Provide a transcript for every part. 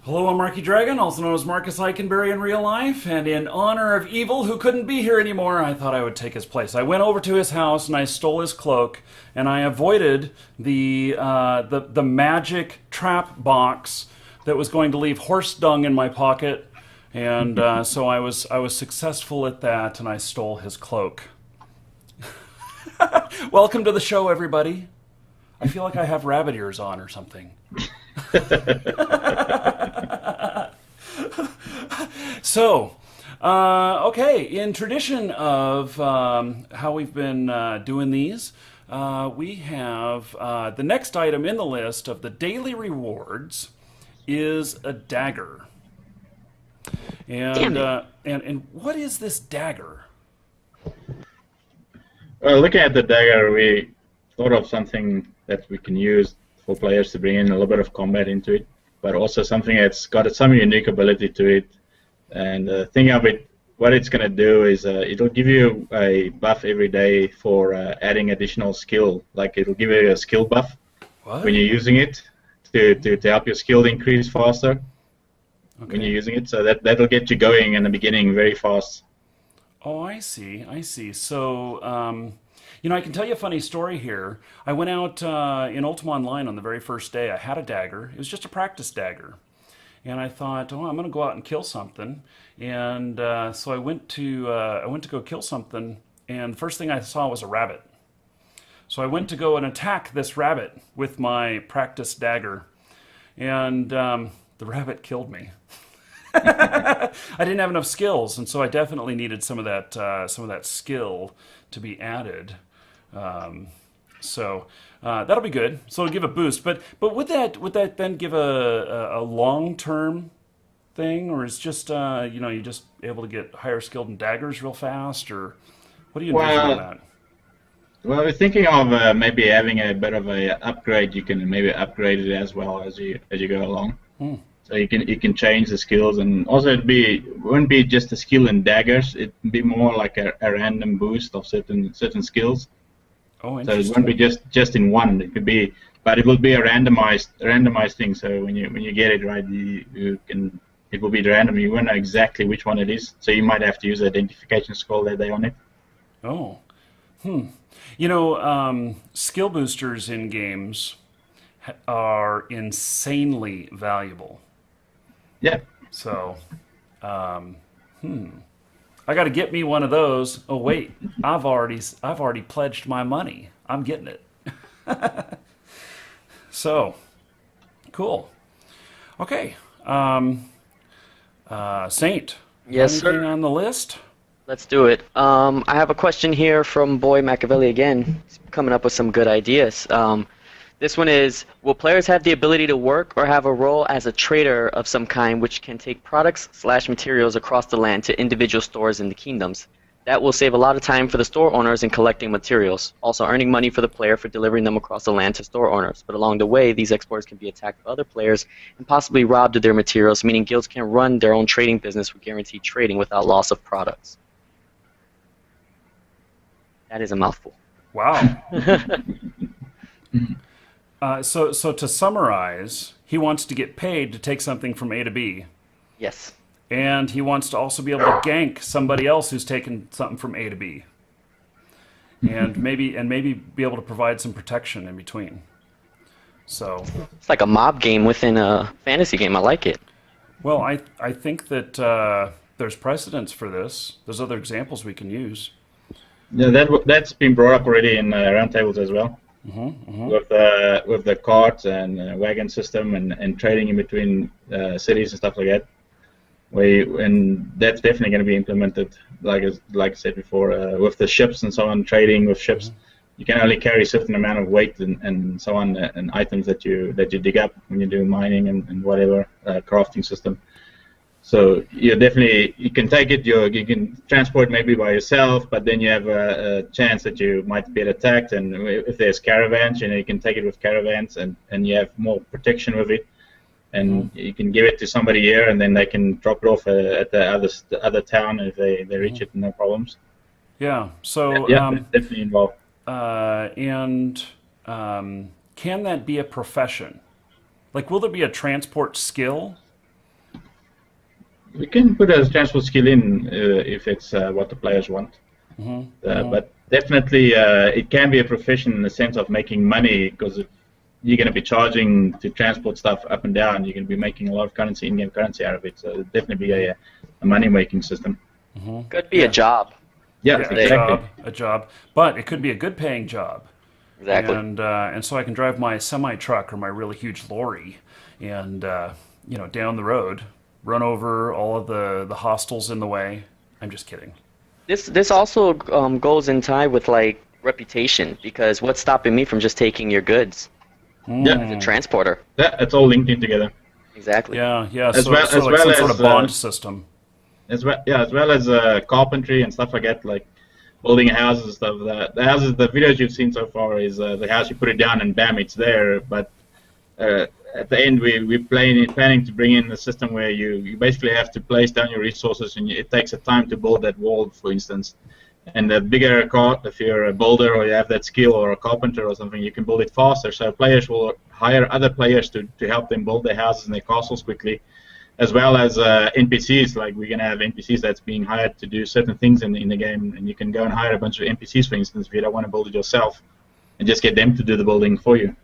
Hello, I'm Marky Dragon, also known as Marcus Eikenberry in real life, and in honor of Evil, who couldn't be here anymore, I thought I would take his place. I went over to his house and I stole his cloak, and I avoided the magic trap box that was going to leave horse dung in my pocket, and so I was successful at that, and I stole his cloak. Welcome to the show, everybody. I feel like I have rabbit ears on or something. So, okay, in tradition of how we've been doing these, we have the next item in the list of the daily rewards is a dagger. And what is this dagger? Well, looking at the dagger, we thought of something that we can use for players to bring in a little bit of combat into it, but also something that's got some unique ability to it. And the thing of it, what it's going to do is it'll give you a buff every day for adding additional skill. Like it'll give you a skill buff when you're using it to help your skill increase faster when you're using it. So that'll get you going in the beginning very fast. Oh, I see. So, I can tell you a funny story here. I went out in Ultima Online on the very first day. I had a dagger. It was just a practice dagger. And I thought, I'm going to go out and kill something. And so I went to go kill something, and the first thing I saw was a rabbit. So I went to go and attack this rabbit with my practice dagger, and the rabbit killed me. I didn't have enough skills, and so I definitely needed some of that skill to be added. So that'll be good. So it'll give a boost. But would that then give a long-term thing, or is just you just able to get higher skilled in daggers real fast, or what do you envision on that? Well, we're thinking of maybe having a bit of a upgrade. You can maybe upgrade it as well as you go along. So you can change the skills, and also it wouldn't be just a skill in daggers. It'd be more like a random boost of certain skills. Oh, so interesting. it won't be just in one. It could be, but it will be a randomized thing. So when you get it right, it will be random. You won't know exactly which one it is. So you might have to use the identification scroll that they on it. Oh, skill boosters in games are insanely valuable. Yeah. So, I got to get me one of those. Oh wait, I've already pledged my money. I'm getting it. So, cool. Okay, Saint. Yes, anything sir. on the list? Let's do it. I have a question here from Boy Machiavelli again. He's coming up with some good ideas. This one is, will players have the ability to work or have a role as a trader of some kind which can take products/materials across the land to individual stores in the kingdoms? That will save a lot of time for the store owners in collecting materials, also earning money for the player for delivering them across the land to store owners. But along the way, these exporters can be attacked by other players and possibly robbed of their materials, meaning guilds can run their own trading business with guaranteed trading without loss of products. That is a mouthful. Wow. So to summarize, he wants to get paid to take something from A to B, Yes. and he wants to also be able to gank somebody else who's taken something from A to B, and maybe be able to provide some protection in between. So, It's like a mob game within a fantasy game. I like it. well, I think that there's precedence for this. There's other examples we can use. Yeah, that's been brought up already in roundtables as well. With the carts and wagon system and trading in between cities and stuff like that. And that's definitely going to be implemented, like I said before, with the ships and so on. Trading with ships, you can only carry a certain amount of weight and so on, and items that you dig up when you do mining and whatever crafting system. So you can take it. You can transport maybe by yourself, but then you have a chance that you might get attacked. And if there's caravans, you can take it with caravans, and you have more protection with it. And you can give it to somebody here, and then they can drop it off at the other town if they reach it, no problems. Yeah. So definitely involved. And can that be a profession? Like, will there be a transport skill we can put a transport skill in if it's what the players want. But definitely, it can be a profession in the sense of making money, because if you're going to be charging to transport stuff up and down, you're going to be making a lot of currency, in-game currency out of it. So it'll definitely be a money-making system. Could be a job. Yeah, exactly. A job, but it could be a good-paying job. Exactly. And so I can drive my semi-truck or my really huge lorry, and down the road, run over all of the hostiles in the way. I'm just kidding. This also goes in tie with like reputation, because what's stopping me from just taking your goods as a transporter? Yeah, it's all linked in together. Exactly. Yeah. As So, well- so as like well some as, sort of bond system. As well as carpentry and stuff like that, like building houses and stuff. The videos you've seen so far is the house, you put it down and bam, it's there. But at the end, we're planning to bring in a system where you basically have to place down your resources, and it takes a time to build that wall, for instance. And the bigger if you're a builder or you have that skill, or a carpenter or something, you can build it faster. So players will hire other players to help them build their houses and their castles quickly, as well as NPCs. Like, we're going to have NPCs that's being hired to do certain things in the game, and you can go and hire a bunch of NPCs, for instance, if you don't want to build it yourself, and just get them to do the building for you.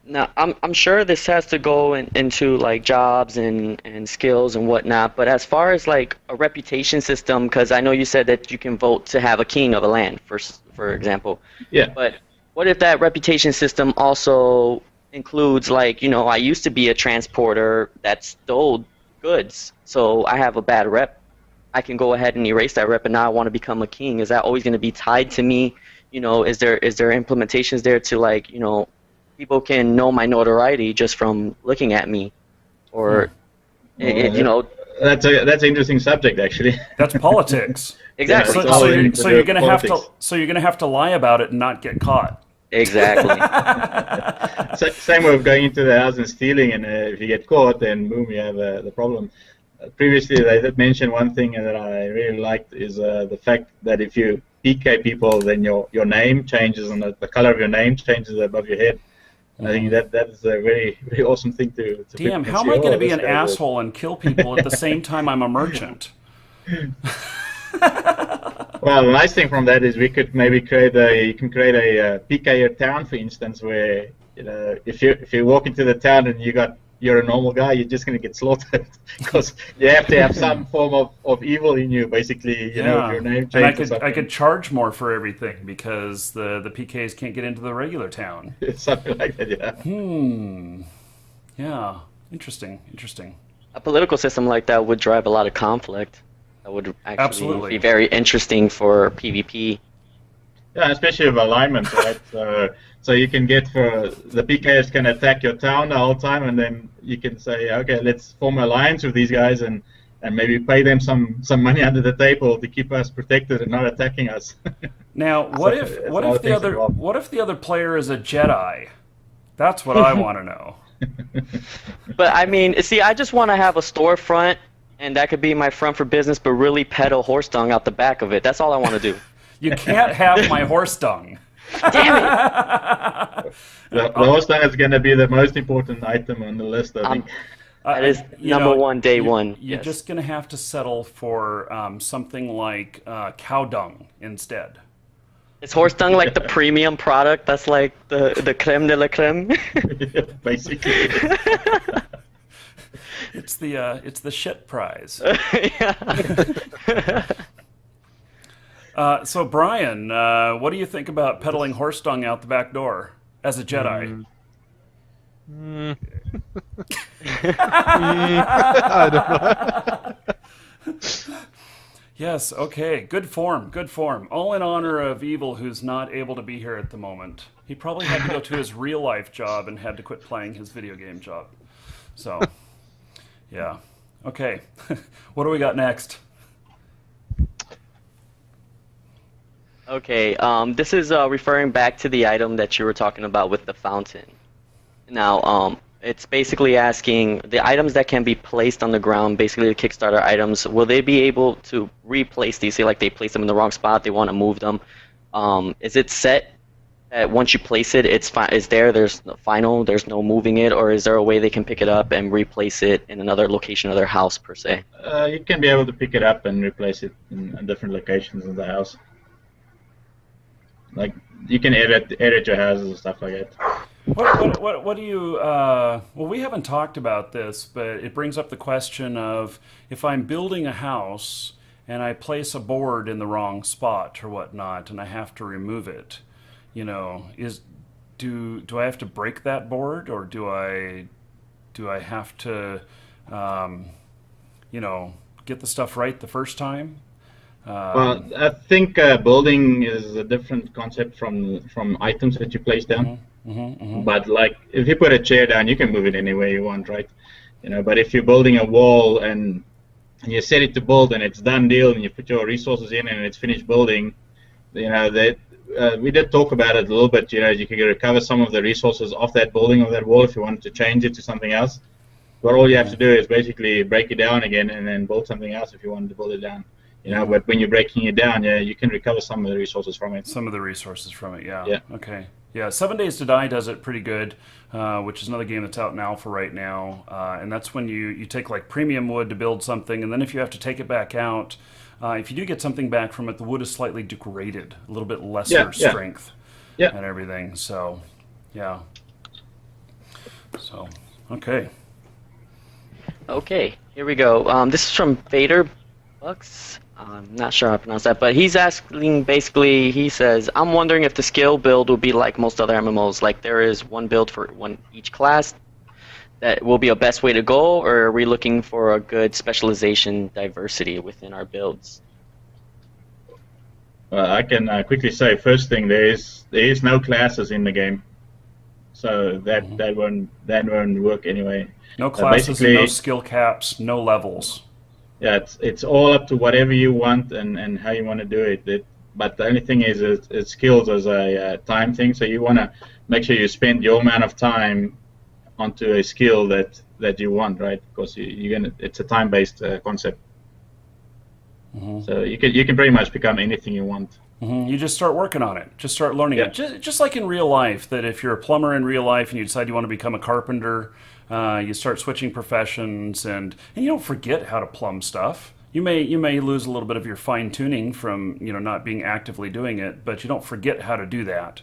Now, I'm sure this has to go into like jobs and skills and whatnot, but as far as like a reputation system, because I know you said that you can vote to have a king of a land, for example. Yeah. But what if that reputation system also includes, like, I used to be a transporter that stole goods, so I have a bad rep. I can go ahead and erase that rep, and now I want to become a king. Is that always going to be tied to me? Is there implementations there to, like, people can know my notoriety just from looking at me, or That's an interesting subject, actually. That's politics. Exactly. Yeah, So you're gonna have to politics. lie about it and not get caught. Exactly. Same with going into the house and stealing, and if you get caught, then boom, you have the problem. Previously, they did mention one thing that I really liked is the fact that if you PK people, then your name changes, and the color of your name changes above your head. I think that is a very, very awesome thing to Damn, see. how am I going to be This an guy's asshole and kill people at the same time I'm a merchant? Well, the nice thing from that is we could maybe create a PKer town, for instance, where if you walk into the town and you're a normal guy, you're just going to get slaughtered, because you have to have some form of evil in you, basically. If your name changes. And I could charge more for everything because the PKs can't get into the regular town. Something like that, yeah. Yeah. Interesting. A political system like that would drive a lot of conflict. That would actually Absolutely. be very interesting for PvP. Yeah, especially with alignment, right? So you can get the PKs can attack your town the whole time, and then you can say, okay, let's form an alliance with these guys and maybe pay them some money under the table to keep us protected and not attacking us. Now, what if the other player is a Jedi? That's what I want to know. But I mean, see, I just want to have a storefront, and that could be my front for business, but really peddle horse dung out the back of it. That's all I want to do. You can't have my horse dung. Damn it! The horse dung is going to be the most important item on the list, I think. That is number one, day one. You're Yes. just going to have to settle for something like cow dung instead. Is horse dung like the premium product? That's like the creme de la creme? Basically. It's the shit prize. So Brian, what do you think about peddling horse dung out the back door as a Jedi? I don't know. Yes, okay. Good form. All in honor of Evil, who's not able to be here at the moment. He probably had to go to his real life job and had to quit playing his video game job. So, yeah. Okay. What do we got next? Okay, this is referring back to the item that you were talking about with the fountain. Now, it's basically asking the items that can be placed on the ground, basically the Kickstarter items, will they be able to replace these? Say, like, they place them in the wrong spot, they want to move them. Is it set that once you place it, it's there. There's no final. There's no moving it, or is there a way they can pick it up and replace it in another location of their house per se? You can be able to pick it up and replace it in different locations in the house. Like you can edit your houses and stuff like that. What do you? Well, we haven't talked about this, but it brings up the question of if I'm building a house and I place a board in the wrong spot or whatnot, and I have to remove it. You know, do I have to break that board, or do I have to, get the stuff right the first time? Well, I think building is a different concept from items that you place down. But like if you put a chair down, you can move it any way you want, right? But if you're building a wall and you set it to build and it's done deal and you put your resources in and it's finished building, that we did talk about it a little bit. You can recover some of the resources off that building or that wall if you wanted to change it to something else. But all you have to do is basically break it down again and then build something else if you wanted to build it down. But when you're breaking it down, you can recover some of the resources from it. Some of the resources from it, yeah. Yeah. Okay. Yeah, 7 Days to Die does it pretty good, which is another game that's out in alpha right now. And that's when you take like premium wood to build something, and then if you have to take it back out, if you do get something back from it, the wood is slightly degraded, a little bit lesser strength and everything. So, yeah. So, okay. Okay, here we go. This is from Vader Bucks. I'm not sure how to pronounce that, but he's asking basically, he says, I'm wondering if the skill build will be like most other MMOs, like there is one build for each class that will be a best way to go, or are we looking for a good specialization diversity within our builds? I can quickly say, first thing, there is no classes in the game, so that won't work anyway. No classes, no skill caps, no levels. Yeah, it's all up to whatever you want and how you want to do it. But the only thing is, it skills as a time thing. So you want to make sure you spend your amount of time onto a skill that you want, right? Because it's a time-based concept. So you can pretty much become anything you want. You just start working on it. Just start learning it. Just like in real life, that if you're a plumber in real life and you decide you want to become a carpenter, you start switching professions, and you don't forget how to plumb stuff. You may lose a little bit of your fine tuning from not being actively doing it, but you don't forget how to do that.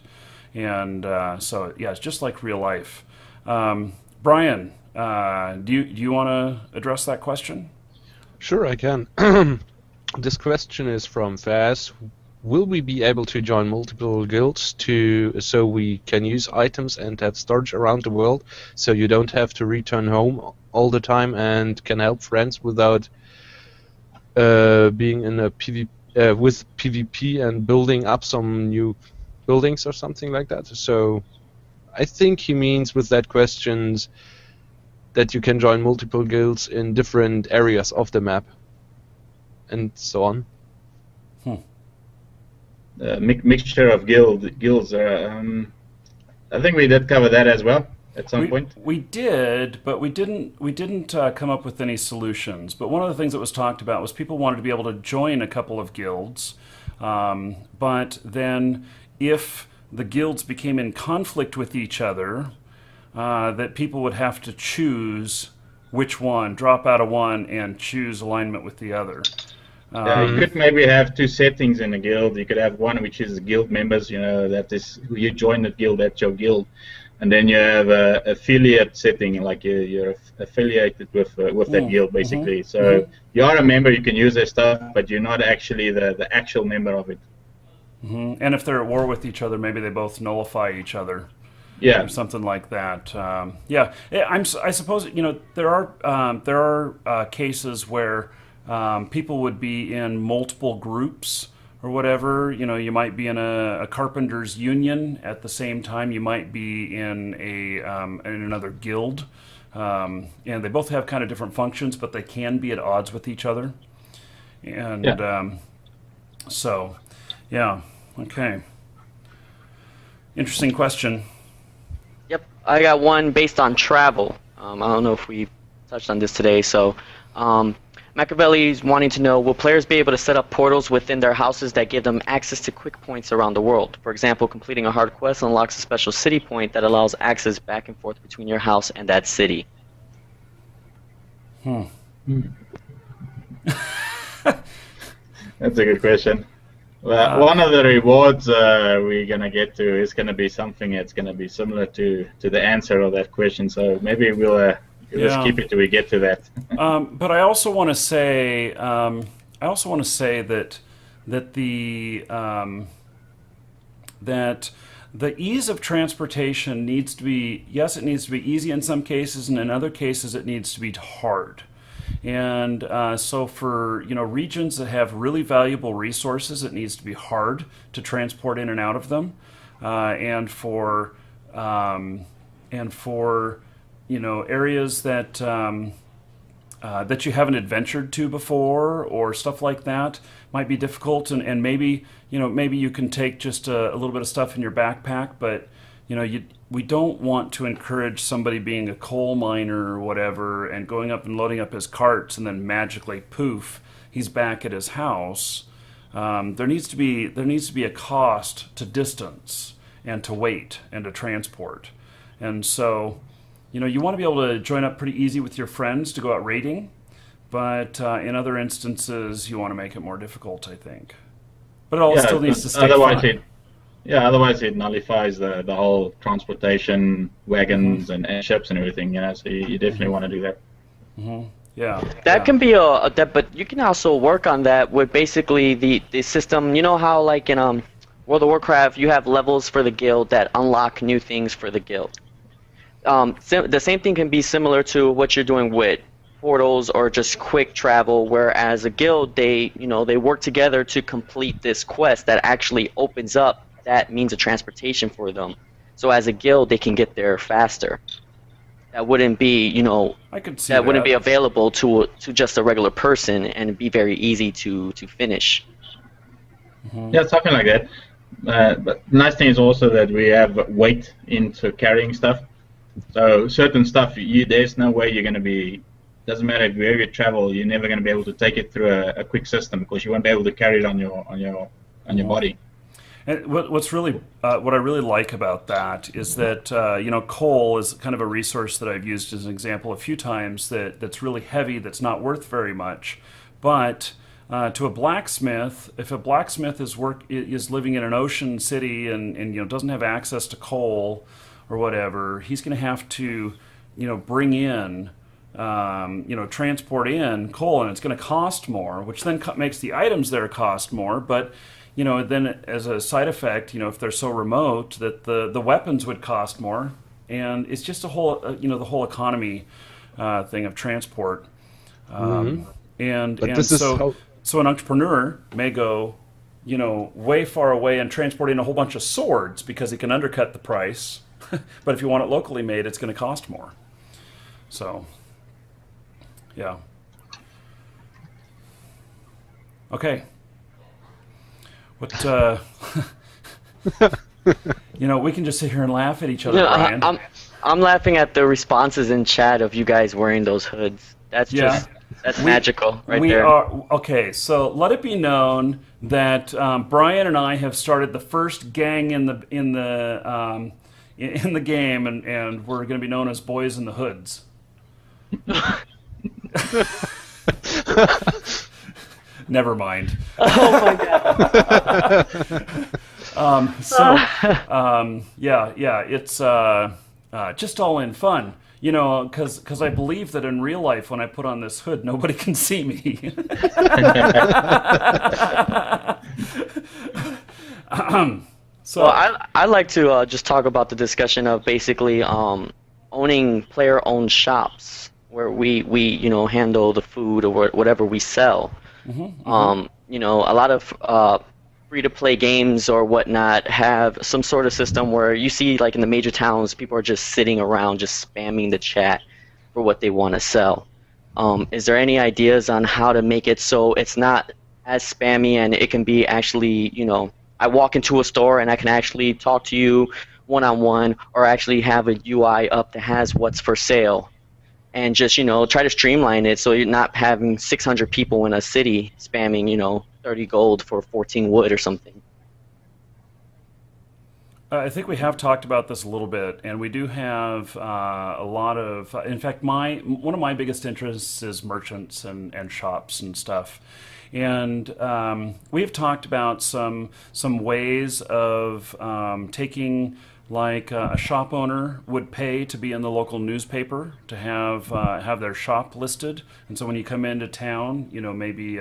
And so yeah, it's just like real life. Brian, do you want to address that question? Sure, I can. This question is from Faz. Will we be able to join multiple guilds so we can use items and have storage around the world, so you don't have to return home all the time and can help friends without being in a with PvP and building up some new buildings or something like that? So I think he means with that questions that you can join multiple guilds in different areas of the map and so on. Mixture of guilds. I think we did cover that as well at some point. We did, but we didn't come up with any solutions. But one of the things that was talked about was people wanted to be able to join a couple of guilds, but then if the guilds became in conflict with each other, that people would have to choose which one, drop out of one, and choose alignment with the other. You could maybe have two settings in a guild. You could have one which is guild members, that is who you join that guild, that's your guild, and then you have a affiliate setting, like you're affiliated with that guild basically. So you are a member, you can use their stuff, but you're not actually the actual member of it. And if they're at war with each other, maybe they both nullify each other. Yeah, or something like that. I suppose there are cases where people would be in multiple groups or whatever. You might be in a carpenters union at the same time. You might be in in another guild, and they both have kind of different functions, but they can be at odds with each other. And so, yeah, okay. Interesting question. Yep, I got one based on travel. I don't know if we touched on this today. So, Machiavelli's wanting to know, will players be able to set up portals within their houses that give them access to quick points around the world? For example, completing a hard quest unlocks a special city point that allows access back and forth between your house and that city. That's a good question. Well, one of the rewards we're gonna get to is gonna be something that's gonna be similar to the answer of that question. So maybe we'll just keep it till we get to that. But I also want to say, that the ease of transportation needs to be, yes, it needs to be easy in some cases, and in other cases it needs to be hard. And so for regions that have really valuable resources, it needs to be hard to transport in and out of them, and for areas that that you haven't adventured to before or stuff like that might be difficult. And maybe you can take just a little bit of stuff in your backpack, but we don't want to encourage somebody being a coal miner or whatever and going up and loading up his carts and then magically poof, he's back at his house. There needs to be a cost to distance and to weight and to transport. And so you want to be able to join up pretty easy with your friends to go out raiding, but in other instances you want to make it more difficult, I think. But it all still needs to stay fun. Otherwise it nullifies the whole transportation, wagons and ships and everything. So you definitely want to do that. Yeah. That can be but you can also work on that with basically the system. You know how like in World of Warcraft you have levels for the guild that unlock new things for the guild. The same thing can be similar to what you're doing with portals or just quick travel, whereas a guild they work together to complete this quest that actually opens up that means of transportation for them. So as a guild they can get there faster. That wouldn't be I could see that wouldn't be available to just a regular person and it'd be very easy to finish. Yeah, something like that. But the nice thing is also that we have weight into carrying stuff. So certain stuff, there's no way you're going to be. Doesn't matter where you travel, you're never going to be able to take it through a quick system because you won't be able to carry it on your body. And what I really like about that is that coal is kind of a resource that I've used as an example a few times that's really heavy, that's not worth very much, but to a blacksmith, if a blacksmith is living in an ocean city and doesn't have access to coal or whatever, he's going to have to bring in transport in coal, and it's going to cost more, which then makes the items there cost more. But then as a side effect, if they're so remote, that the weapons would cost more, and it's just a whole the whole economy thing of transport. So an entrepreneur may go way far away and transport in a whole bunch of swords because he can undercut the price. But if you want it locally made, it's going to cost more. So, yeah. Okay. What? We can just sit here and laugh at each other, Brian. I'm laughing at the responses in chat of you guys wearing those hoods. That's magical right there. Okay, so let it be known that Brian and I have started the first gang in the game, and we're going to be known as Boys in the Hoods. Never mind. Oh my god. It's just all in fun, because I believe that in real life when I put on this hood, nobody can see me. So I'd like to just talk about the discussion of basically owning player-owned shops where we handle the food or whatever we sell. A lot of free-to-play games or whatnot have some sort of system where you see, like in the major towns, people are just sitting around just spamming the chat for what they want to sell. Is there any ideas on how to make it so it's not as spammy and it can be actually, I walk into a store and I can actually talk to you one-on-one or actually have a UI up that has what's for sale and just, try to streamline it so you're not having 600 people in a city spamming, 30 gold for 14 wood or something. I think we have talked about this a little bit, and we do have a lot of. In fact, one of my biggest interests is merchants and shops and stuff, and we've talked about some ways of taking, like a shop owner would pay to be in the local newspaper to have their shop listed, and so when you come into town, maybe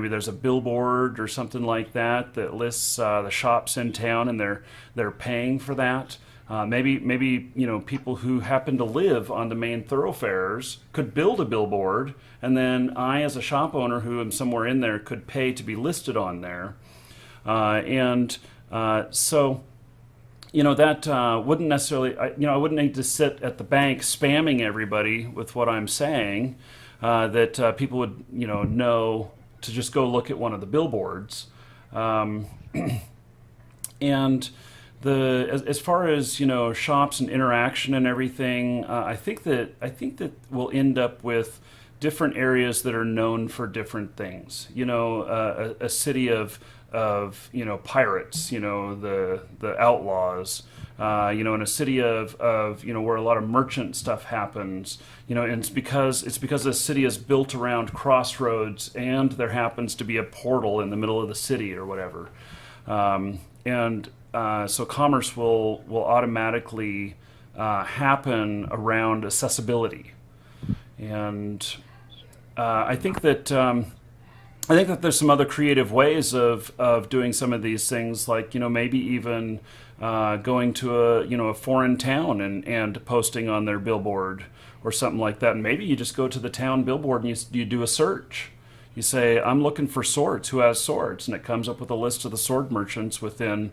there's a billboard or something like that that lists the shops in town, and they're paying for that. Maybe people who happen to live on the main thoroughfares could build a billboard, and then I, as a shop owner who am somewhere in there, could pay to be listed on there. So that wouldn't necessarily. I wouldn't need to sit at the bank spamming everybody with what I'm saying. That people would know to just go look at one of the billboards. And as far as shops and interaction and everything, I think that we'll end up with different areas that are known for different things. A city of pirates, the outlaws. In a city of where a lot of merchant stuff happens, and it's because the city is built around crossroads, and there happens to be a portal in the middle of the city or whatever, so commerce will automatically happen around accessibility, and I think that there's some other creative ways of doing some of these things, like maybe even going to a foreign town and posting on their billboard or something like that. And maybe you just go to the town billboard and you do a search. You say, I'm looking for swords. Who has swords? And it comes up with a list of the sword merchants within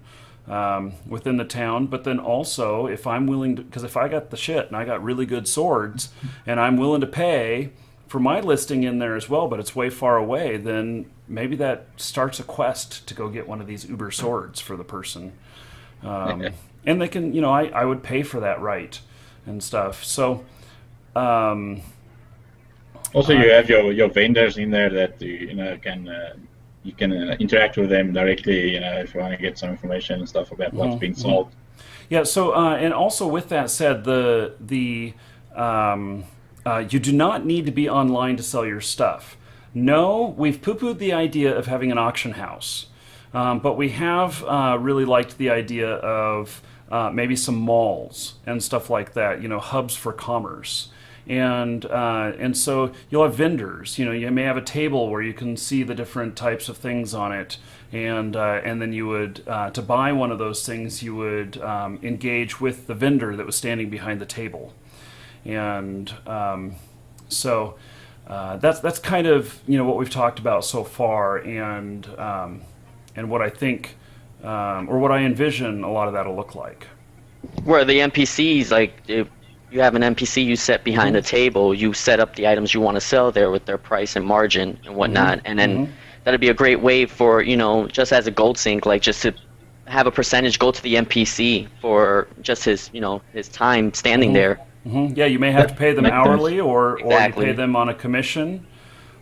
the town. But then also, if I'm willing to, because if I got the shit and I got really good swords and I'm willing to pay for my listing in there as well, but it's way far away, then maybe that starts a quest to go get one of these uber swords for the person. And they can, I would pay for that, right, and stuff. So also you have your vendors in there that you can interact with them directly, if you want to get some information and stuff about what's being sold. Yeah. So and also with that said, you do not need to be online to sell your stuff. No, we've poo-pooed the idea of having an auction house. But we have really liked the idea of maybe some malls and stuff like that, hubs for commerce. And so you'll have vendors, you may have a table where you can see the different types of things on it. And then you would, to buy one of those things, you would engage with the vendor that was standing behind the table. And so that's kind of, what we've talked about so far. And what I think, or what I envision a lot of that will look like. Where the NPCs, like, if you have an NPC you set behind a table, you set up the items you want to sell there with their price and margin and whatnot, and then that'd be a great way for, just as a gold sink, like just to have a percentage go to the NPC for just his, his time standing there. Yeah, you may have to pay them hourly, or you pay them on a commission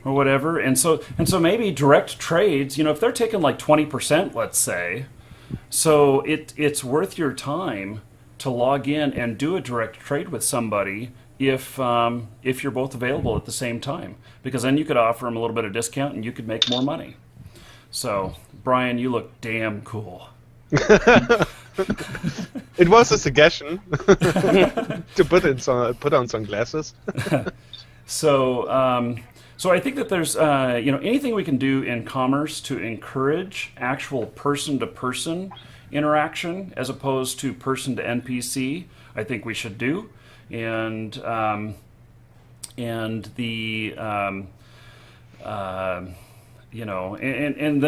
or whatever. And so maybe direct trades, if they're taking like 20%, let's say, so it's worth your time to log in and do a direct trade with somebody if you're both available at the same time, because then you could offer them a little bit of discount and you could make more money. So, Brian, you look damn cool. It was a suggestion to put on some glasses. So I think that there's anything we can do in commerce to encourage actual person-to-person interaction as opposed to person to NPC, I think we should do, and then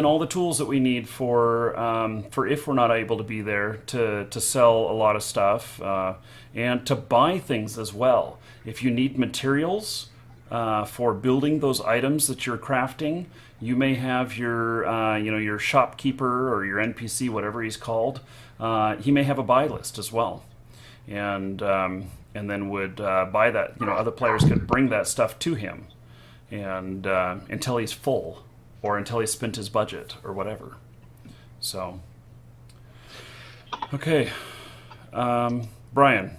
all the tools that we need for if we're not able to be there to sell a lot of stuff and to buy things as well. If you need materials for building those items that you're crafting, you may have your shopkeeper or your NPC, whatever he's called. He may have a buy list as well, and then would buy that. Other players could bring that stuff to him, and until he's full, or until he's spent his budget, or whatever. So, okay, Brian.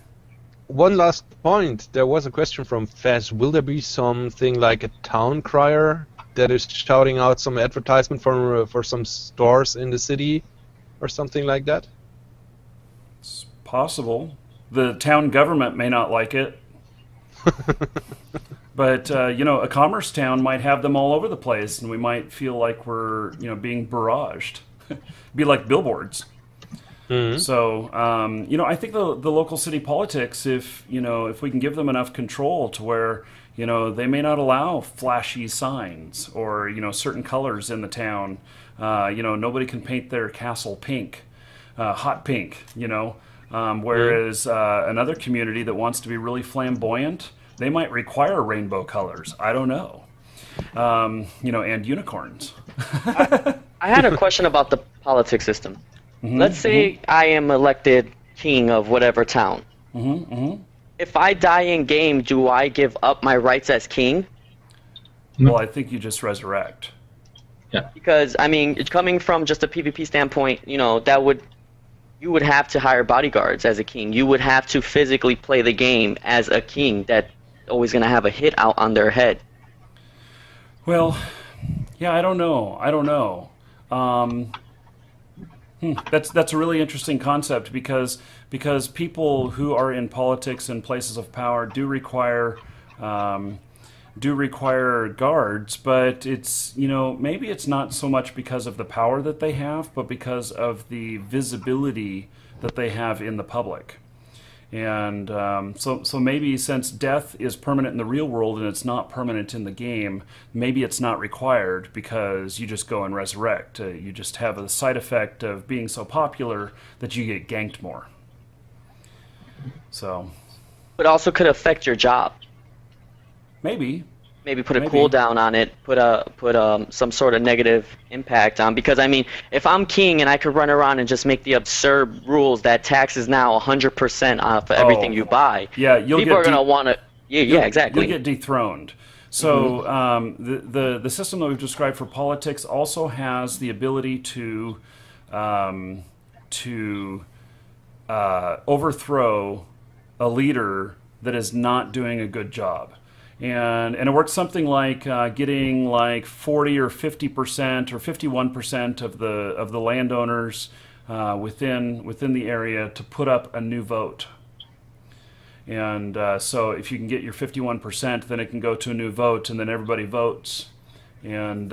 One last point. There was a question from Faz. Will there be something like a town crier that is shouting out some advertisement for some stores in the city, or something like that? It's possible. The town government may not like it, but a commerce town might have them all over the place, and we might feel like we're being barraged. Be like billboards. Mm-hmm. So, I think the local city politics, if we can give them enough control to where, they may not allow flashy signs or, certain colors in the town. Nobody can paint their castle pink, hot pink, whereas another community that wants to be really flamboyant, they might require rainbow colors. I don't know. And unicorns. I had a question about the politics system. Mm-hmm, Let's say I am elected king of whatever town. If I die in game, do I give up my rights as king? Well, I think you just resurrect. Yeah. Because it's coming from just a PvP standpoint. You would have to hire bodyguards as a king. You would have to physically play the game as a king that's always going to have a hit out on their head. Well, yeah, I don't know. That's a really interesting concept because people who are in politics and places of power do require guards, but it's maybe it's not so much because of the power that they have, but because of the visibility that they have in the public. And so maybe since death is permanent in the real world and it's not permanent in the game, maybe it's not required because you just go and resurrect. You just have a side effect of being so popular that you get ganked more. So, but also could affect your job. Maybe put a cooldown on it, put some sort of negative impact on. Because if I'm king and I could run around and just make the absurd rules that tax is now 100% off of everything you buy, people are gonna want to. Yeah, exactly. You'll get dethroned. So the system that we've described for politics also has the ability to overthrow a leader that is not doing a good job. And it works something like getting like 40 or 50% or 51% of the landowners within the area to put up a new vote. And so if you can get your 51%, then it can go to a new vote, and then everybody votes, and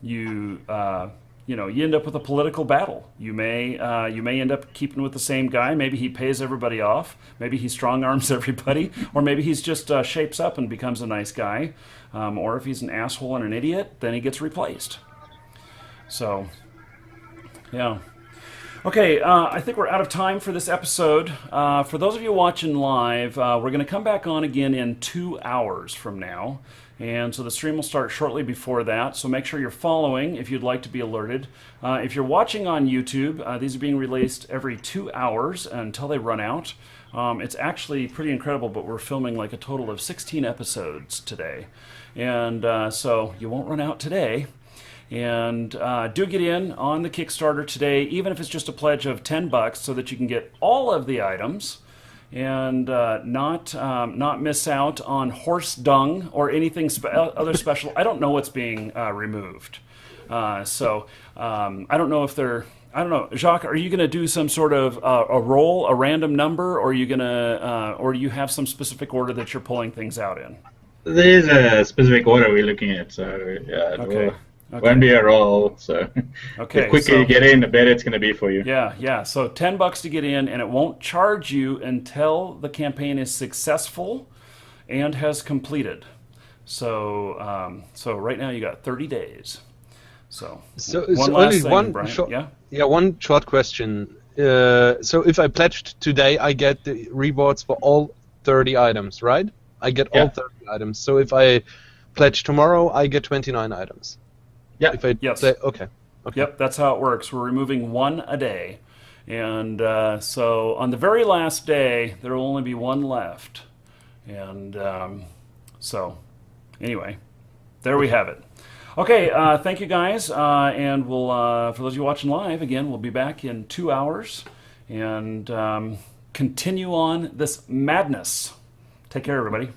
you end up with a political battle. You may end up keeping with the same guy. Maybe he pays everybody off. Maybe he strong arms everybody, or maybe he's just shapes up and becomes a nice guy. Or if he's an asshole and an idiot, then he gets replaced. So, yeah. Okay, I think we're out of time for this episode. For those of you watching live, we're going to come back on again in 2 hours from now. And so the stream will start shortly before that, so make sure you're following if you'd like to be alerted. If you're watching on YouTube, these are being released every 2 hours until they run out. It's actually pretty incredible, but we're filming like a total of 16 episodes today. And so you won't run out today. And do get in on the Kickstarter today, even if it's just a pledge of $10 so that you can get all of the items and not miss out on horse dung or anything other special. I don't know what's being removed. So I don't know if they're... I don't know, Jacques. Are you going to do some sort of a roll, a random number, or are you going to, or do you have some specific order that you're pulling things out in? There is a specific order we're looking at, so yeah, okay. Won't be a roll. So the quicker you get in, the better it's going to be for you. Yeah. So $10 to get in, and it won't charge you until the campaign is successful and has completed. So so right now you got 30 days. So it's only one short, one short question. So if I pledged today, I get the rewards for all 30 items, right? I get all 30 items. So if I pledge tomorrow, I get 29 items. Yeah. If I say, okay. Yep, that's how it works. We're removing one a day. And so on the very last day, there will only be one left. And so anyway, there we have it. Okay, thank you guys. And we'll, for those of you watching live, again, we'll be back in 2 hours and continue on this madness. Take care, everybody.